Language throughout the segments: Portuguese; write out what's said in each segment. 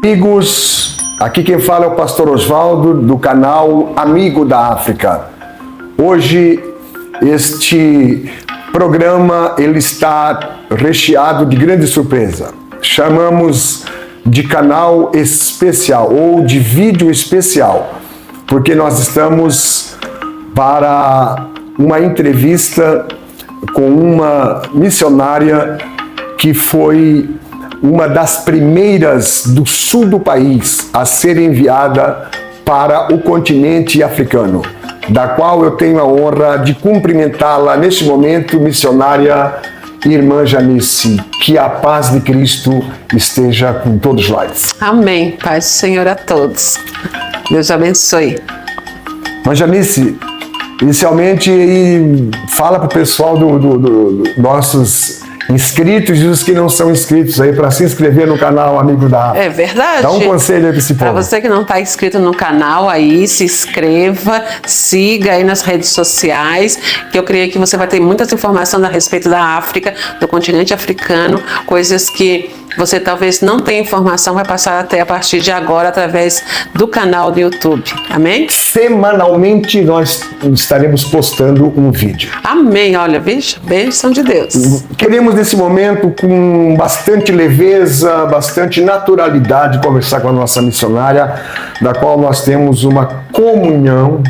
Amigos, aqui quem fala é o pastor Osvaldo do canal Amigo da África. Hoje este programa ele está recheado de grande surpresa. Chamamos de canal especial ou de vídeo especial, porque nós estamos para uma entrevista com uma missionária que foi uma das primeiras do sul do país a ser enviada para o continente africano, da qual eu tenho a honra de cumprimentá-la neste momento, missionária Irmã Janice. Que a paz de Cristo esteja com todos nós. Amém. Paz do Senhor a todos. Deus abençoe. Irmã Janice, inicialmente fala para o pessoal nossos inscritos e os que não são inscritos aí para se inscrever no canal Amigo da África. É verdade. Dá um conselho aí para esse povo. Para você que não está inscrito no canal aí, se inscreva, siga aí nas redes sociais, que eu creio que você vai ter muitas informações a respeito da África, do continente africano, coisas que você talvez não tenha informação, vai passar até a partir de agora através do canal do YouTube. Amém? Semanalmente nós estaremos postando um vídeo. Amém. Olha, bênção de Deus. Queremos nesse momento, com bastante leveza, bastante naturalidade, conversar com a nossa missionária, da qual nós temos uma comunhão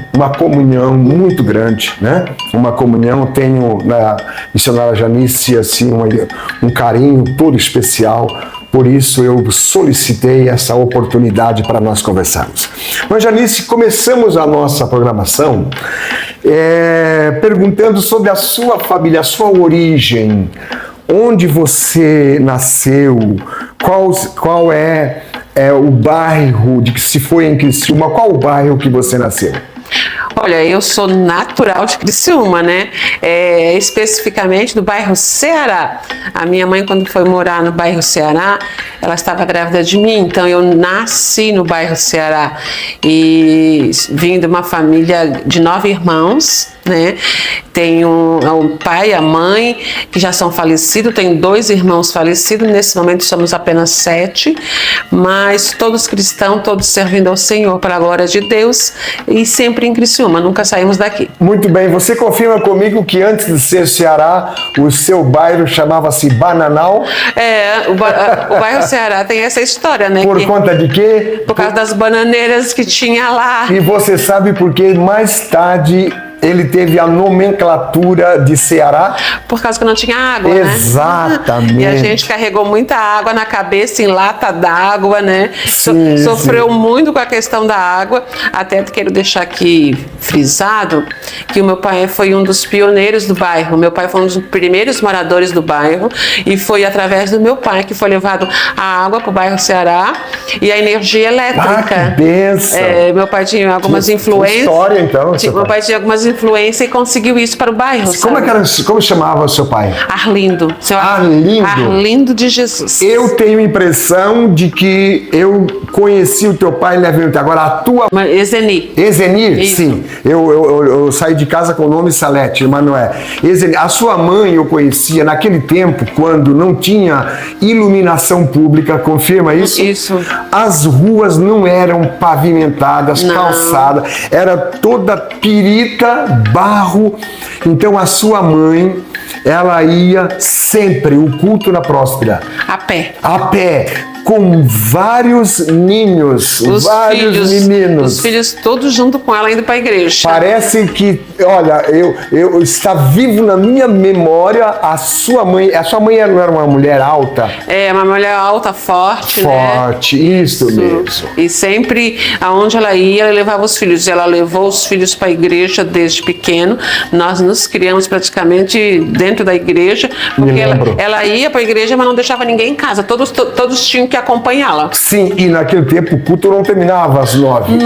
muito grande, né? Uma comunhão, tenho na missionária Janice assim um carinho todo especial. Por isso eu solicitei essa oportunidade para nós conversarmos. Mas Janice, começamos a nossa programação perguntando sobre a sua família, a sua origem, onde você nasceu, qual é o bairro de que se foi em Criciúma, qual o bairro que você nasceu? Olha, eu sou natural de Criciúma, né? Especificamente do bairro Ceará. A minha mãe, quando foi morar no bairro Ceará, ela estava grávida de mim, então eu nasci no bairro Ceará e vim de uma família de 9 irmãos, né? Tenho o pai e a mãe que já são falecidos, tenho 2 irmãos falecidos, nesse momento somos apenas 7, mas todos cristãos, todos servindo ao Senhor para a glória de Deus e sempre em Criciúma, nunca saímos daqui. Muito bem, você confirma comigo que antes de ser Ceará, o seu bairro chamava-se Bananal? O bairro Ceará tem essa história, né? Por conta de quê? Por causa das bananeiras que tinha lá. E você sabe por que mais tarde ele teve a nomenclatura de Ceará? Por causa que não tinha água, né? Exatamente. E a gente carregou muita água na cabeça, em lata d'água, né? Sim, Sofreu muito com a questão da água. Até quero deixar aqui frisado que o meu pai foi um dos pioneiros do bairro. Meu pai foi um dos primeiros moradores do bairro e foi através do meu pai que foi levado a água para o bairro Ceará e a energia elétrica. Que bênção! Meu pai tinha algumas influências. História, então. Meu pai tinha algumas influência e conseguiu isso para o bairro. Como chamava o seu pai? Arlindo. Arlindo? Arlindo de Jesus. Eu tenho a impressão de que eu conheci o teu pai, agora a tua... Ezenir. Ezenir? Sim. Eu saí de casa com o nome Salete, mas não é. Ezenir. A sua mãe eu conhecia naquele tempo, quando não tinha iluminação pública, confirma isso? Isso. As ruas não eram pavimentadas, calçadas, era toda pirita, barro. Então a sua mãe, ela ia sempre, o culto na Próspera. A pé. A pé. Com vários ninhos, vários meninos. Os filhos todos junto com ela indo para a igreja. Parece que, olha, eu está vivo na minha memória a sua mãe não era uma mulher alta? Uma mulher alta, forte, Forte, né? Isso mesmo. E sempre, aonde ela ia, ela levava os filhos. Ela levou os filhos para a igreja desde pequeno. Nós nos criamos praticamente dentro da igreja, porque ela ia para a igreja, mas não deixava ninguém em casa. Todos tinham que acompanhá-la. Sim, e naquele tempo o culto não terminava às 9.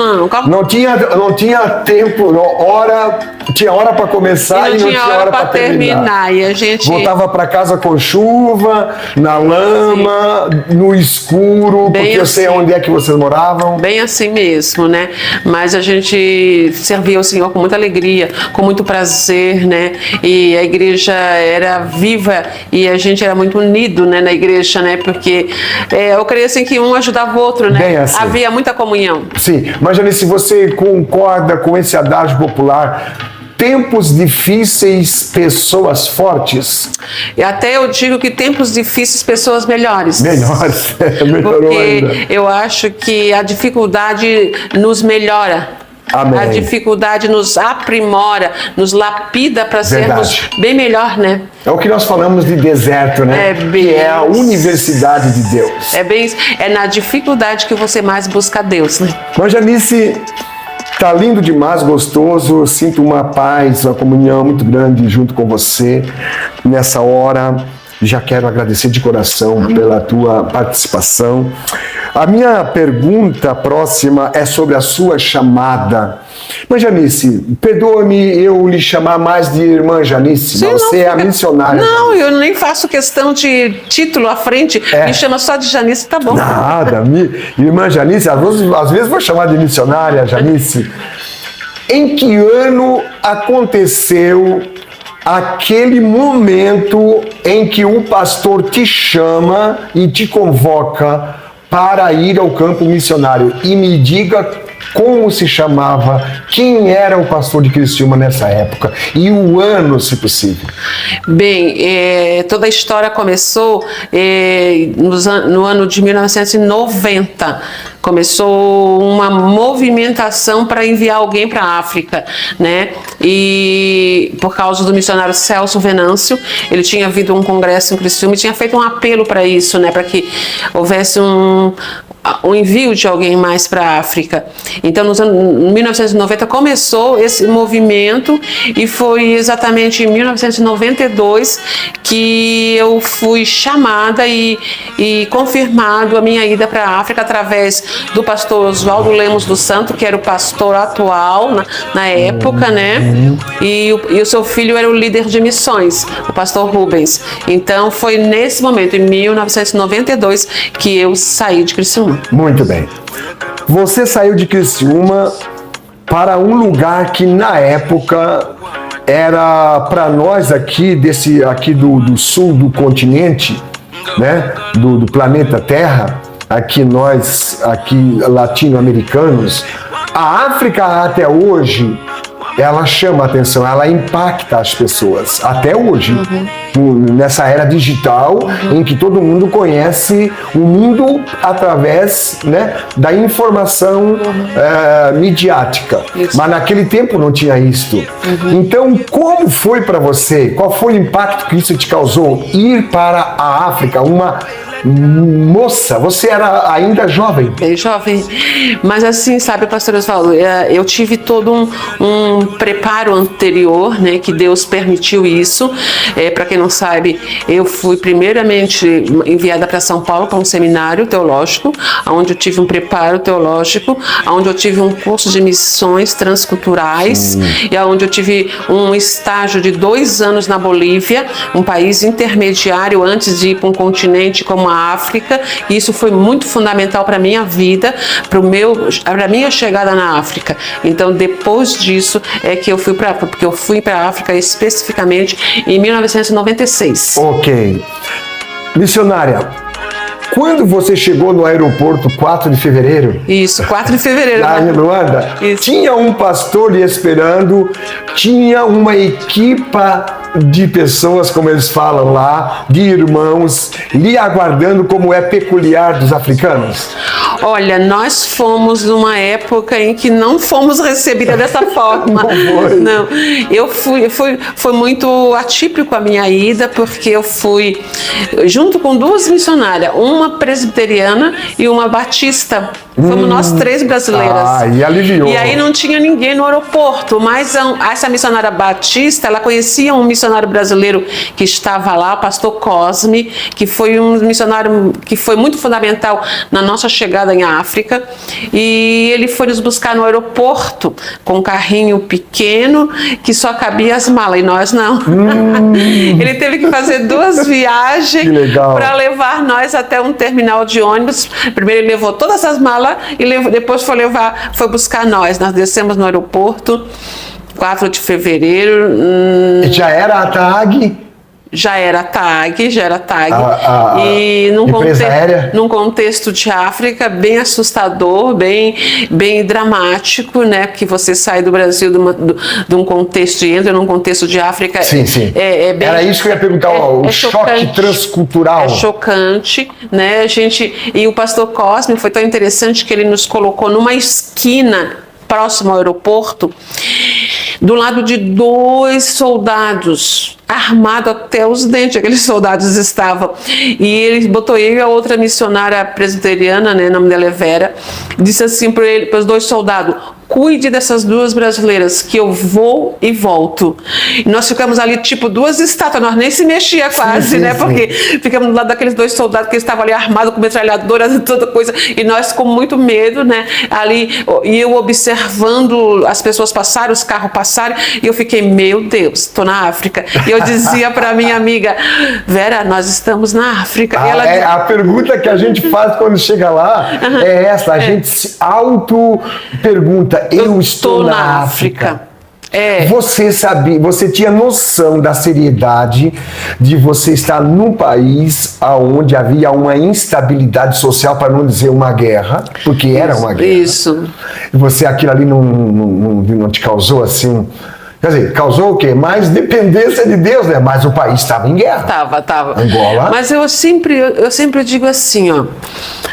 Não tinha tempo, hora tinha hora para começar e não tinha hora para terminar. E a gente voltava para casa com chuva, na lama, no escuro, bem porque eu sei onde é que vocês moravam. Bem assim mesmo, né? Mas a gente servia o Senhor com muita alegria, com muito prazer, né? E a igreja era viva e a gente era muito unido, né, na igreja, né? Porque eu creio assim que um ajudava o outro, né? Bem assim. Havia muita comunhão. Sim, mas Janice, se você concorda com esse adágio popular, tempos difíceis, pessoas fortes? E até eu digo que tempos difíceis, pessoas melhores. Melhores, melhorou porque ainda. Eu acho que a dificuldade nos melhora. Amém. A dificuldade nos aprimora, nos lapida para sermos bem melhor, né? É o que nós falamos de deserto, né? Que é a universidade de Deus. É na dificuldade que você mais busca Deus, né? Mas, Janice, tá lindo demais, gostoso. Eu sinto uma paz, uma comunhão muito grande junto com você nessa hora. Já quero agradecer de coração pela tua participação. A minha pergunta próxima é sobre a sua chamada. Irmã Janice, perdoa-me eu lhe chamar mais de Irmã Janice, Sim, mas você é a missionária. Não, Janice. eu nem faço questão de título à frente, me chama só de Janice, tá bom. Nada, Irmã Janice, às vezes vou chamar de missionária Janice. Em que ano aconteceu aquele momento em que o pastor te chama e te convoca para ir ao campo missionário? E me diga como se chamava, quem era o pastor de Criciúma nessa época e o ano, se possível. Bem, toda a história começou no ano de 1990. Começou uma movimentação para enviar alguém para a África, né? E por causa do missionário Celso Venâncio, ele tinha havido um congresso em Criciúma e tinha feito um apelo para isso, né? Para que houvesse um envio de alguém mais para a África. Então, em 1990 começou esse movimento e foi exatamente em 1992 que eu fui chamada e confirmado a minha ida para a África através do pastor Oswaldo Lemos do Santo, que era o pastor atual na época, né? E o seu filho era o líder de missões, o pastor Rubens. Então, foi nesse momento, em 1992, que eu saí de Criciúma. Muito bem. Você saiu de Criciúma para um lugar que na época era para nós aqui do sul do continente, né, do planeta Terra, aqui latino-americanos, a África até hoje ela chama a atenção, ela impacta as pessoas até hoje. Nessa era digital em que todo mundo conhece o mundo através, né, da informação midiática. Isso. Mas naquele tempo não tinha isto. Então, como foi para você? Qual foi o impacto que isso te causou? Ir para a África, uma moça, você era ainda jovem. Bem jovem, mas assim, sabe, pastor Oswaldo, eu tive todo um preparo anterior, né, que Deus permitiu isso. Para quem não sabe, eu fui primeiramente enviada para São Paulo para um seminário teológico, onde eu tive um preparo teológico, onde eu tive um curso de missões transculturais e onde eu tive um estágio de 2 anos na Bolívia, um país intermediário antes de ir para um continente como a África. E isso foi muito fundamental para a minha vida, para a minha chegada na África. Então, depois disso é que eu fui para a África, porque eu fui para a África especificamente em 1996. Ok. Missionária, quando você chegou no aeroporto 4 de fevereiro? Isso, 4 de fevereiro. Lá em Luanda? Isso. Tinha um pastor lhe esperando, tinha uma equipa de pessoas, como eles falam lá, de irmãos, lhe aguardando, como é peculiar dos africanos? Olha, nós fomos numa época em que não fomos recebidas dessa forma. Não, foi muito atípico a minha ida, porque eu fui junto com 2 missionárias, uma presbiteriana e uma batista. Fomos nós 3 brasileiras. E aliviou. E aí não tinha ninguém no aeroporto, mas essa missionária Batista, ela conhecia um missionário brasileiro que estava lá, o pastor Cosme, que foi um missionário que foi muito fundamental na nossa chegada em África, e ele foi nos buscar no aeroporto com um carrinho pequeno que só cabia as malas, e nós não. Ele teve que fazer 2 viagens para levar nós até um terminal de ônibus. Primeiro ele levou todas as malas e depois foi buscar nós. Nós descemos no aeroporto, 4 de fevereiro. Já era a TAG? Já era TAG. E num contexto de África bem assustador, bem dramático, né? Porque você sai do Brasil de um contexto e entra num contexto de África. Sim. Era isso que eu ia perguntar, o choque transcultural. É chocante, né? E o pastor Cosme foi tão interessante que ele nos colocou numa esquina próximo ao aeroporto, do lado de 2 soldados, armado até os dentes, aqueles soldados estavam. E ele botou eu e a outra missionária presbiteriana, né, o nome dela é Vera, disse assim para os 2 soldados: cuide dessas 2 brasileiras, que eu vou e volto. E nós ficamos ali tipo 2 estátuas, nós nem se mexia quase, né? Porque ficamos do lado daqueles 2 soldados que estavam ali armados com metralhadoras e toda coisa, e nós com muito medo, né? Ali, e eu observando as pessoas passarem, os carros passarem, e eu fiquei, meu Deus, estou na África. E eu dizia para minha amiga: Vera, nós estamos na África. E ela a pergunta que a gente faz quando chega lá é essa, a gente se auto-pergunta: eu estou na África. Você tinha noção da seriedade de você estar num país onde havia uma instabilidade social, para não dizer uma guerra, porque era uma guerra. Isso. E você, aquilo ali não te causou assim... Quer dizer, causou o quê? Mais dependência de Deus, né? Mas o país estava em guerra. Tava. Angola. Mas eu sempre digo assim, ó.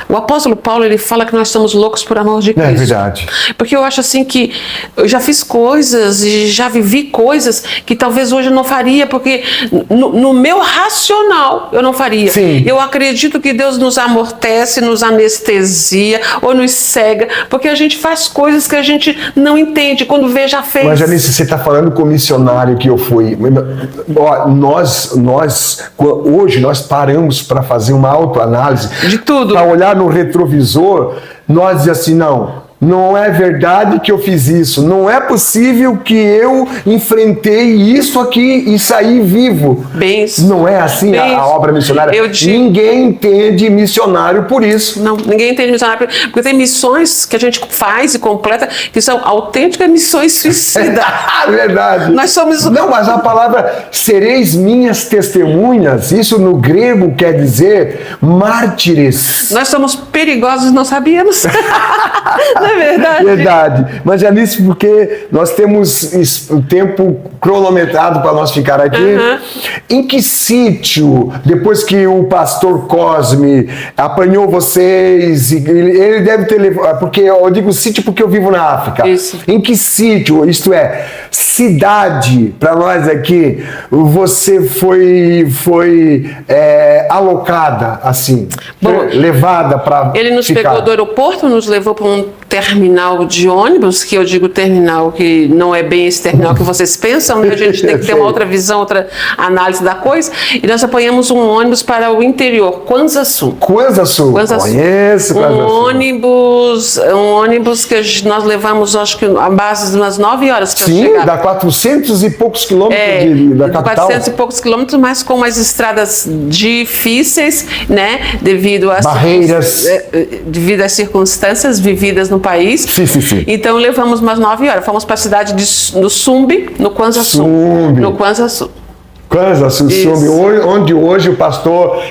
O apóstolo Paulo, ele fala que nós somos loucos por amor de Cristo. É verdade. Porque eu acho assim que eu já fiz coisas e já vivi coisas que talvez hoje eu não faria, porque no meu racional eu não faria. Sim. Eu acredito que Deus nos amortece, nos anestesia ou nos cega, porque a gente faz coisas que a gente não entende. Quando vê, já fez. Mas, Janice, você está falando com o missionário que eu fui. Hoje nós paramos para fazer uma autoanálise. De tudo. Para olhar no retrovisor, nós dizemos assim, não é verdade que eu fiz isso. Não é possível que eu enfrentei isso aqui e saí vivo. Não é assim a obra missionária? Ninguém entende missionário por isso. Não, ninguém entende missionário porque tem missões que a gente faz e completa que são autênticas missões suicidas. Verdade. Nós somos... Não, mas a palavra sereis minhas testemunhas, isso no grego quer dizer mártires. Nós somos perigosos e não sabíamos. Não é verdade? Verdade. Mas, Janice, porque nós temos o tempo cronometrado para nós ficar aqui. Em que sítio, depois que o pastor Cosme apanhou vocês, ele deve ter levado, porque eu digo sítio porque eu vivo na África. Isso. Em que sítio, isto é, cidade, para nós aqui, você foi alocada, assim, levada para Ele nos ficar. pegou do aeroporto, nos levou para um terminal de ônibus, que eu digo terminal, que não é bem esse terminal que vocês pensam, né? A gente tem que ter uma outra visão, outra análise da coisa, e nós apanhamos um ônibus para o interior, Kwanza Sul. Conheço. Um ônibus que nós levamos, acho que a base de umas 9 horas para chegar. Sim, dá 400 e poucos quilômetros da capital. 400 e poucos quilômetros, mas com umas estradas difíceis, né? Devido às circunstâncias vividas no país. Sim. Então levamos umas 9 horas. Fomos para a cidade do Sumbi, no Kwanza Sul. Kwanza Sul, onde hoje o pastor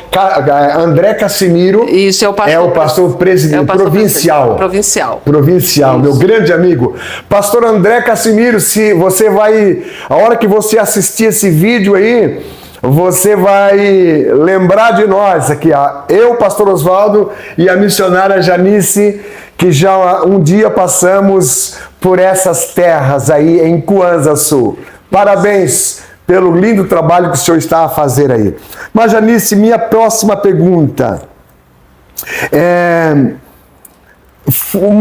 André Cassimiro é o pastor presidente provincial. Meu grande amigo. Pastor André Cassimiro, se você vai, a hora que você assistir esse vídeo aí, você vai lembrar de nós aqui, eu, pastor Osvaldo, e a missionária Janice, que já um dia passamos por essas terras aí em Kwanza Sul. Parabéns pelo lindo trabalho que o senhor está a fazer aí. Mas, Janice, minha próxima pergunta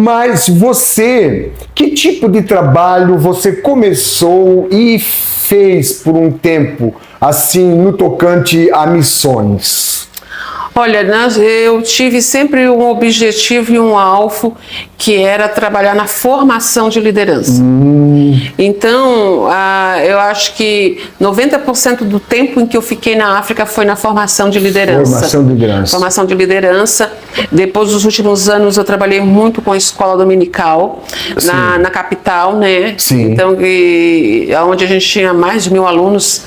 Mas você, que tipo de trabalho você começou e fez por um tempo, assim, no tocante a missões? Olha, eu tive sempre um objetivo e um alvo, que era trabalhar na formação de liderança. Então, eu acho que 90% do tempo em que eu fiquei na África foi na formação de liderança. Formação de liderança. Formação de liderança. Depois dos últimos anos, eu trabalhei muito com a escola dominical, na capital, né? Sim. Então, onde a gente tinha mais de 1000 alunos.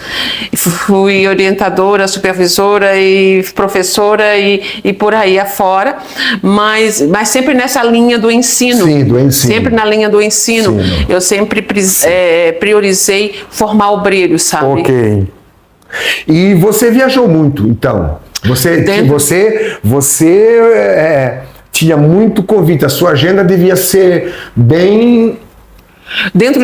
Fui orientadora, supervisora e professora e por aí afora, mas sempre nessa linha do ensino. Sim, do ensino. Sempre na linha do ensino. Sim. Eu sempre priorizei formar obreiros, sabe? Ok. E você viajou muito, então? Você tinha muito convite, a sua agenda devia ser bem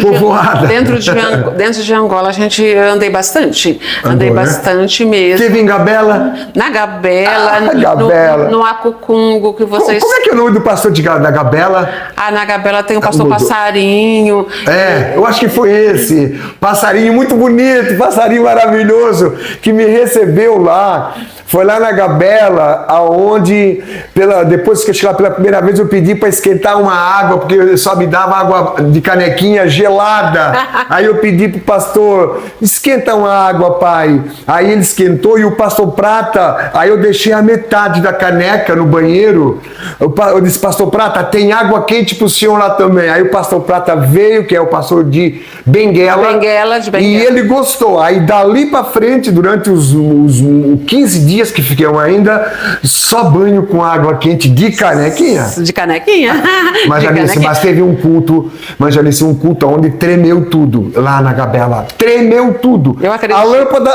povoada. Dentro de Angola, a gente andei bastante. Andou, né? Bastante mesmo. Teve em Gabela? Na Gabela, Gabela. no Acocungo, que vocês... Como é que é o nome do pastor da Gabela? Na Gabela tem o pastor Mudou. Passarinho. Eu acho que foi esse. Passarinho muito bonito, passarinho maravilhoso, que me recebeu lá. Foi lá na Gabela, aonde, depois que eu cheguei lá pela primeira vez, eu pedi para esquentar uma água, porque ele só me dava água de canequinha gelada. Aí eu pedi pro pastor, esquenta uma água, pai. Aí ele esquentou e o pastor Prata, aí eu deixei a metade da caneca no banheiro. Eu disse, pastor Prata, tem água quente pro senhor lá também. Aí o pastor Prata veio, que é o pastor de Benguela. De Benguela. E ele gostou. Aí dali para frente, durante os 15 dias que ficam ainda, só banho com água quente de canequinha. De canequinha? Mas teve um culto, um culto onde tremeu tudo, lá na Gabela. Tremeu tudo. Eu acredito.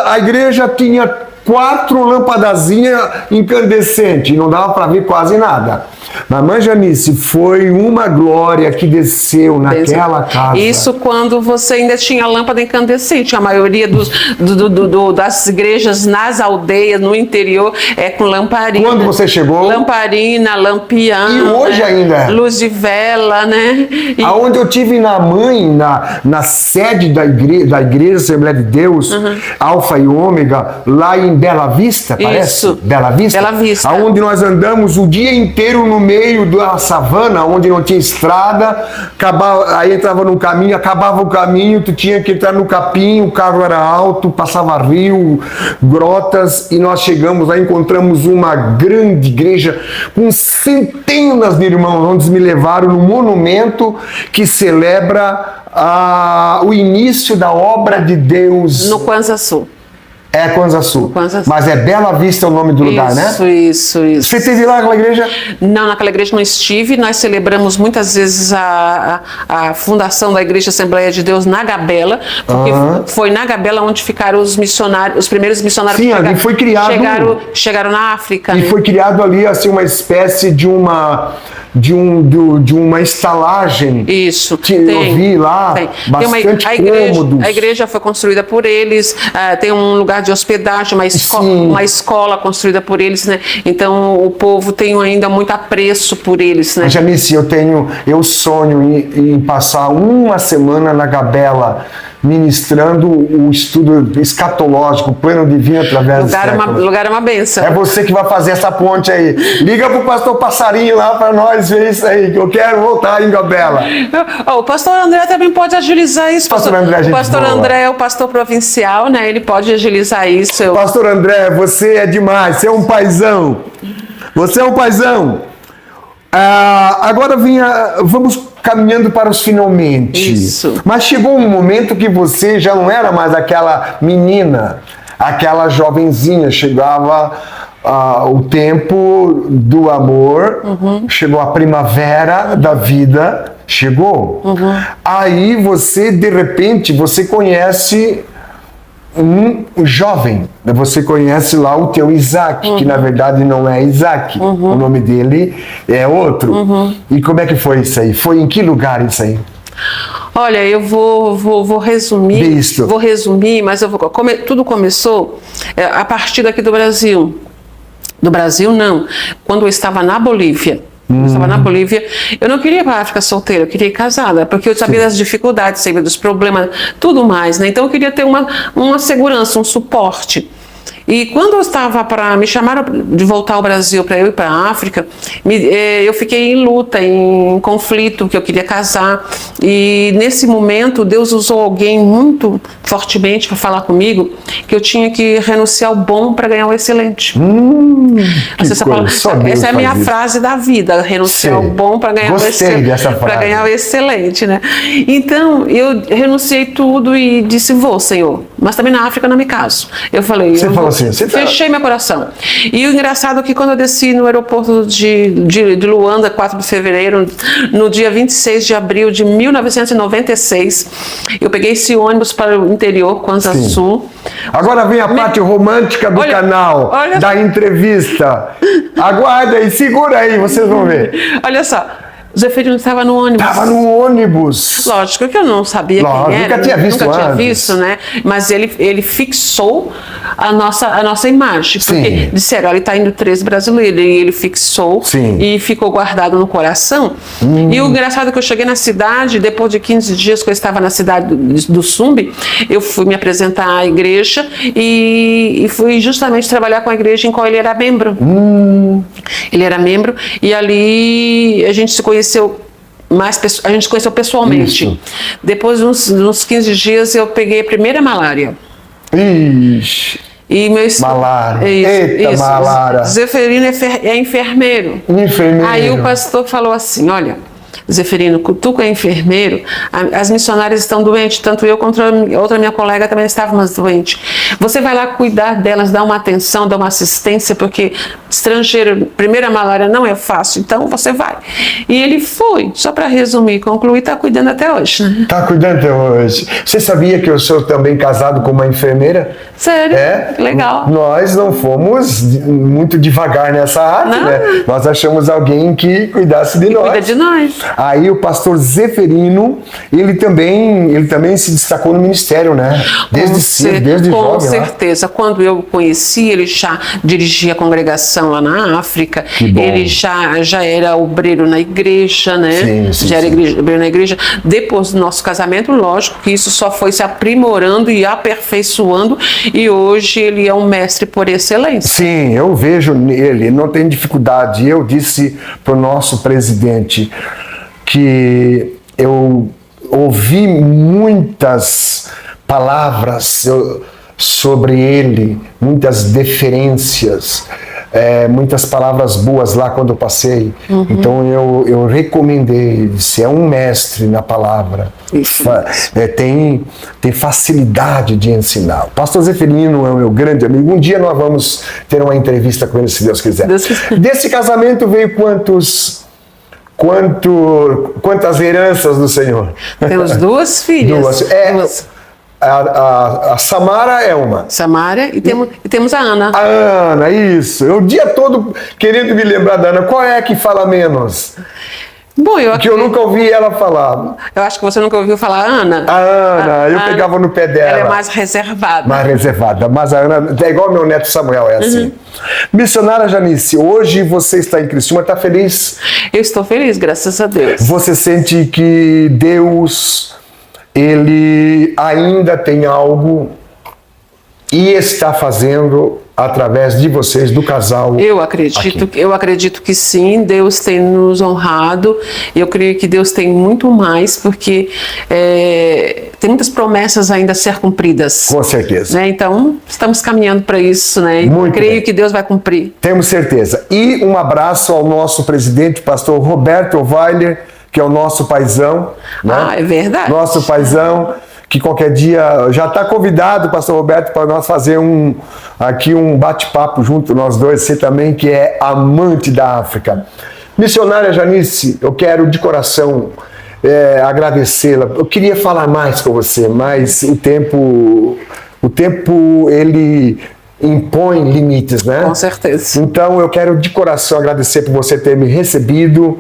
A igreja tinha 4 lampadazinhas incandescentes, não dava para ver quase nada. Mas, mãe Janice, foi uma glória que desceu naquela casa. Isso quando você ainda tinha lâmpada incandescente. A maioria das igrejas nas aldeias, no interior, é com lamparina. Quando você chegou? Lamparina, lampião. E hoje ainda? Luz de vela, né? Aonde eu tive na sede da igreja Assembleia de Deus, Alfa e Ômega, lá em Bela Vista, parece? Isso. Bela Vista? Bela Vista. Aonde nós andamos o dia inteiro no meio da savana, onde não tinha estrada, aí entrava num caminho, acabava o caminho, tu tinha que entrar no capim, o carro era alto, passava rio, grotas, e nós chegamos lá, encontramos uma grande igreja com centenas de irmãos, onde me levaram no monumento que celebra o início da obra de Deus. No Kwanza Sul. É Kwanza Sul. Mas é Bela Vista o nome do lugar, né? Isso. Você esteve lá naquela igreja? Não, naquela igreja não estive. Nós celebramos muitas vezes a fundação da Igreja Assembleia de Deus na Gabela, porque foi na Gabela onde ficaram os missionários, os primeiros missionários que foi criado, chegaram na África. E foi criado ali assim uma espécie de uma estalagem. Isso. Que eu vi lá, bastante cômodos. A igreja foi construída por eles, tem um lugar de hospedagem, uma escola construída por eles, né? Então o povo tem ainda muito apreço por eles, né? Janice, eu sonho em passar uma semana na Gabela, ministrando o estudo escatológico, o plano divino através do século. Lugar é uma bênção. É você que vai fazer essa ponte aí. Liga pro pastor Passarinho lá para nós ver isso aí, que eu quero voltar em Gabela. O pastor André também pode agilizar isso. O pastor André é o pastor provincial, né? Ele pode agilizar isso. Pastor André, você é demais, você é um paizão. Você é um paizão. Agora vamos caminhando para os finalmente. Isso. Mas chegou um momento que você já não era mais aquela menina, aquela jovenzinha. Chegava o tempo do amor, chegou a primavera da vida, chegou. Aí você, de repente, você conhece um jovem, você conhece lá o teu Isaac, que na verdade não é Isaac, o nome dele é outro. E como é que foi isso aí? Foi em que lugar isso aí? Olha, eu vou resumir, Visto. vou resumir, mas tudo começou a partir daqui do Brasil. Do Brasil não, quando eu estava na Bolívia. Eu estava na Bolívia. Eu não queria ir para a África solteira, eu queria ir casada, porque eu sabia das dificuldades, sabia dos problemas, tudo mais, né? Então eu queria ter uma segurança, um suporte. E quando eu estava me chamaram de voltar ao Brasil para eu ir para a África, eu fiquei em luta, em conflito, que eu queria casar. E nesse momento, Deus usou alguém muito fortemente para falar comigo que eu tinha que renunciar ao bom para ganhar o excelente. Essa é a minha frase da vida, renunciar ao bom para ganhar o excelente, né? Então, eu renunciei tudo e disse, vou, Senhor, mas também na África não me caso. Eu falei, fechei meu coração. E o engraçado é que quando eu desci no aeroporto de Luanda, 4 de fevereiro, no dia 26 de abril de 1996, eu peguei esse ônibus para o interior, Kwanza Sul. Agora vem a parte romântica do canal, da entrevista. Aguarda aí, segura aí, vocês vão ver. Olha só. O Zeferino estava no ônibus. Estava no ônibus. Lógico que eu não sabia quem era. Nunca tinha visto, né? Mas ele fixou a nossa imagem. Porque disseram, ele está indo 3 brasileiros. E ele fixou e ficou guardado no coração. E o engraçado é que eu cheguei na cidade, depois de 15 dias que eu estava na cidade do Sumbe, eu fui me apresentar à igreja e fui justamente trabalhar com a igreja em qual ele era membro. Ele era membro e ali a gente se conheceu. A gente se conheceu pessoalmente. Isso. Depois de uns 15 dias eu peguei a primeira malária. Ixi. E malária. Eita, malária. Zeferino é enfermeiro. Aí o pastor falou assim, olha, Zeferino, tu que é enfermeiro, as missionárias estão doentes, tanto eu quanto outra minha colega também estávamos doentes. Você vai lá cuidar delas, dar uma atenção, dar uma assistência, porque estrangeiro, primeira malária não é fácil, então você vai. E ele foi, só para resumir e concluir, está cuidando até hoje. Né? Está cuidando até hoje. Você sabia que eu sou também casado com uma enfermeira? Sério? Legal. Nós não fomos muito devagar nessa arte, né? Nós achamos alguém que cuidasse de nós. Cuida de nós. Aí o pastor Zeferino, ele também se destacou no ministério, né? Desde jovem. Com certeza. Quando eu o conheci, ele já dirigia a congregação lá na África. Ele já era obreiro na igreja, né? Era obreiro na igreja. Depois do nosso casamento, lógico que isso só foi se aprimorando e aperfeiçoando. E hoje ele é um mestre por excelência. Sim, eu vejo nele, não tem dificuldade. Eu disse para o nosso presidente que eu ouvi muitas palavras sobre ele, muitas deferências, muitas palavras boas lá quando eu passei. Então eu recomendei, disse, é um mestre na palavra. Tem facilidade de ensinar. O pastor Zeferino é o meu grande amigo. Um dia nós vamos ter uma entrevista com ele, se Deus quiser. Desse casamento veio quantas heranças do Senhor? Temos 2 filhas. Duas. A Samara é uma. Samara e temos a Ana. A Ana, isso. Eu o dia todo querendo me lembrar da Ana. Qual é que fala menos? Bom, que eu nunca ouvi ela falar. Eu acho que você nunca ouviu falar a Ana. A Ana, eu pegava no pé dela. Ela é mais reservada. Mas a Ana é igual meu neto Samuel, é assim. Missionária Janice, hoje você está em Criciúma, está feliz? Eu estou feliz, graças a Deus. Você sente que Deus, Ele ainda tem algo e está fazendo através de vocês, do casal? Eu acredito que sim, Deus tem nos honrado. Eu creio que Deus tem muito mais, porque tem muitas promessas ainda a ser cumpridas. Com certeza. Né? Então, estamos caminhando para isso, né? Creio que Deus vai cumprir. Temos certeza. E um abraço ao nosso presidente, pastor Roberto Weiler, que é o nosso paizão. Né? É verdade. Nosso paizão, que qualquer dia já está convidado, pastor Roberto, para nós fazer aqui um bate-papo junto, nós dois, você também, que é amante da África. Missionária Janice, eu quero de coração agradecê-la. Eu queria falar mais com você, mas o tempo ele impõe limites, né? Com certeza. Então eu quero de coração agradecer por você ter me recebido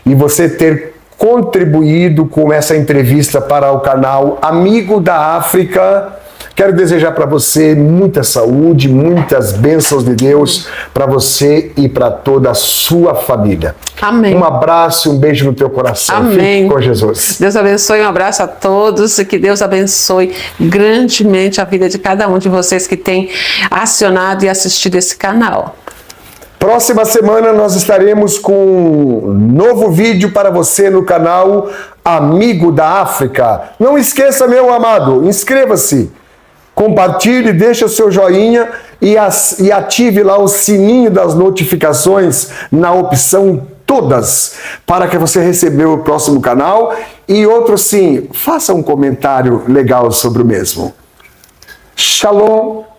e você ter contribuído com essa entrevista para o canal Amigo da África, Quero desejar para você muita saúde, muitas bênçãos de Deus para você e para toda a sua família. Amém. Um abraço e um beijo no teu coração. Amém. Fique com Jesus. Deus abençoe, um abraço a todos e que Deus abençoe grandemente a vida de cada um de vocês que tem acionado e assistido esse canal. Próxima semana nós estaremos com um novo vídeo para você no canal Amigo da África. Não esqueça, meu amado, inscreva-se, compartilhe, deixe o seu joinha e ative lá o sininho das notificações na opção todas, para que você receba o próximo canal. E outro sim, faça um comentário legal sobre o mesmo. Shalom.